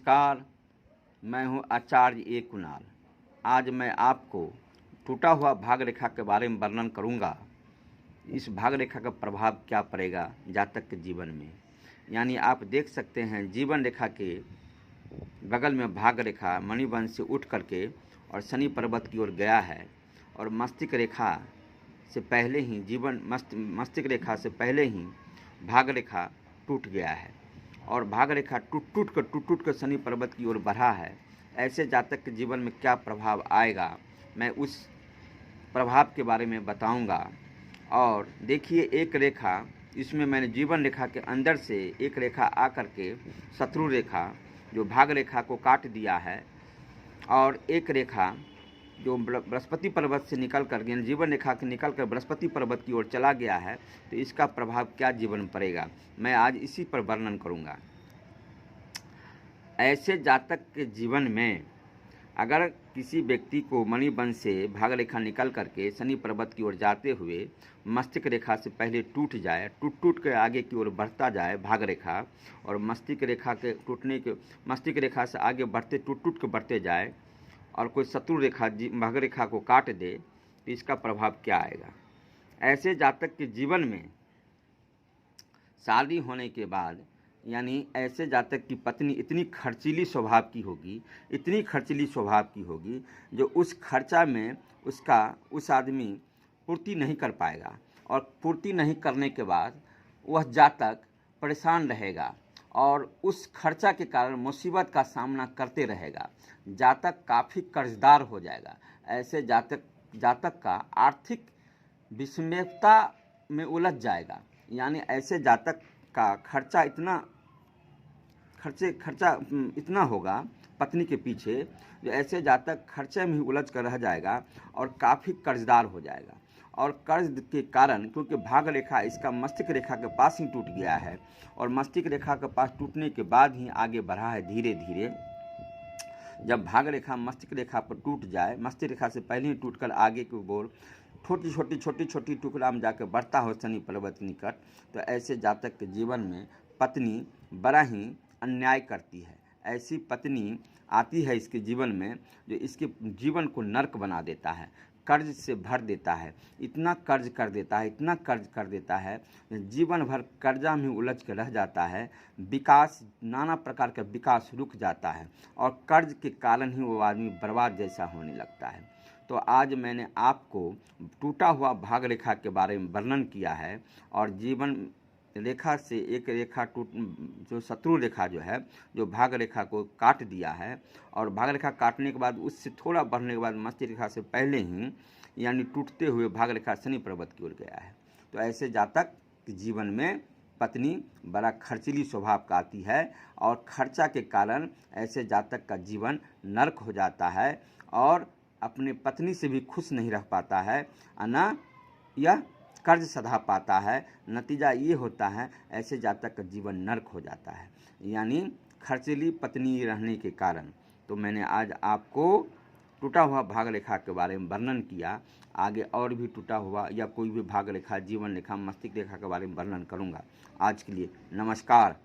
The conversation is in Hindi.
नमस्कार, मैं हूं आचार्य ए कुणाल। आज मैं आपको टूटा हुआ भाग रेखा के बारे में वर्णन करूंगा। इस भाग रेखा का प्रभाव क्या पड़ेगा जातक के जीवन में। यानी आप देख सकते हैं जीवन रेखा के बगल में भाग रेखा मणिबंध से उठ करके और शनि पर्वत की ओर गया है और मस्तिष्क रेखा से पहले ही मस्तिष्क रेखा से पहले ही भाग रेखा टूट गया है और भाग रेखा टूट कर शनि पर्वत की ओर बढ़ा है। ऐसे जातक के जीवन में क्या प्रभाव आएगा, मैं उस प्रभाव के बारे में बताऊंगा। और देखिए, एक रेखा इसमें मैंने जीवन रेखा के अंदर से एक रेखा आकर के शत्रु रेखा जो भाग रेखा को काट दिया है और एक रेखा जो बृहस्पति पर्वत से निकल कर जीवन रेखा के निकल कर बृहस्पति पर्वत की ओर चला गया है। तो इसका प्रभाव क्या जीवन में पड़ेगा, मैं आज इसी पर वर्णन करूंगा। ऐसे जातक के जीवन में अगर किसी व्यक्ति को मणिबंध से भाग रेखा निकल करके शनि पर्वत की ओर जाते हुए मस्तिष्क रेखा से पहले टूट जाए, टूट के आगे की ओर बढ़ता जाए भाग रेखा, और मस्तिष्क रेखा के टूटने के मस्तिष्क रेखा से आगे बढ़ते टूट के बढ़ते जाए और कोई शत्रु रेखा भाग रेखा को काट दे, तो इसका प्रभाव क्या आएगा। ऐसे जातक के जीवन में शादी होने के बाद, यानी ऐसे जातक की पत्नी इतनी खर्चीली स्वभाव की होगी, इतनी खर्चीली स्वभाव की होगी जो उस खर्चा में उस आदमी पूर्ति नहीं कर पाएगा और पूर्ति नहीं करने के बाद वह जातक परेशान रहेगा और उस खर्चा के कारण मुसीबत का सामना करते रहेगा। जातक काफ़ी कर्जदार हो जाएगा। ऐसे जातक का आर्थिक विषमता में उलझ जाएगा। यानी ऐसे जातक का खर्चा इतना होगा पत्नी के पीछे, जो ऐसे जातक खर्चे में ही उलझ कर रह जाएगा और काफ़ी कर्जदार हो जाएगा। और कर्ज के कारण, क्योंकि भाग रेखा इसका मस्तिष्क रेखा के पास ही टूट गया है और मस्तिष्क रेखा के पास टूटने के बाद ही आगे बढ़ा है धीरे धीरे। जब भाग रेखा मस्तिष्क रेखा पर टूट जाए, मस्तिष्क रेखा से पहले ही टूटकर आगे की ओर छोटी टुकड़ा में जाकर बढ़ता हो शनि पर्वत के निकट, तो ऐसे जातक के जीवन में पत्नी बड़ा ही अन्याय करती है। ऐसी पत्नी आती है इसके जीवन में जो इसके जीवन को नर्क बना देता है, कर्ज से भर देता है, इतना कर्ज कर देता है जीवन भर कर्जा में उलझ कर रह जाता है। विकास, नाना प्रकार का विकास रुक जाता है और कर्ज के कारण ही वो आदमी बर्बाद जैसा होने लगता है। तो आज मैंने आपको टूटा हुआ भाग रेखा के बारे में वर्णन किया है और जीवन रेखा से एक रेखा जो शत्रु रेखा जो है, जो भाग रेखा को काट दिया है और भाग रेखा काटने के बाद उससे थोड़ा बढ़ने के बाद मस्तिष्क रेखा से पहले ही, यानी टूटते हुए भाग रेखा शनि पर्वत की ओर गया है। तो ऐसे जातक के जीवन में पत्नी बड़ा खर्चीली स्वभाव का आती है और खर्चा के कारण ऐसे जातक का जीवन नर्क हो जाता है और अपने पत्नी से भी खुश नहीं रह पाता है, ना यह कर्ज सधा पाता है। नतीजा ये होता है ऐसे जातक का जीवन नर्क हो जाता है, यानी खर्चीली पत्नी रहने के कारण। तो मैंने आज आपको टूटा हुआ भाग रेखा के बारे में वर्णन किया। आगे और भी टूटा हुआ या कोई भी भाग रेखा, जीवन रेखा, मस्तिष्क रेखा के बारे में वर्णन करूंगा। आज के लिए नमस्कार।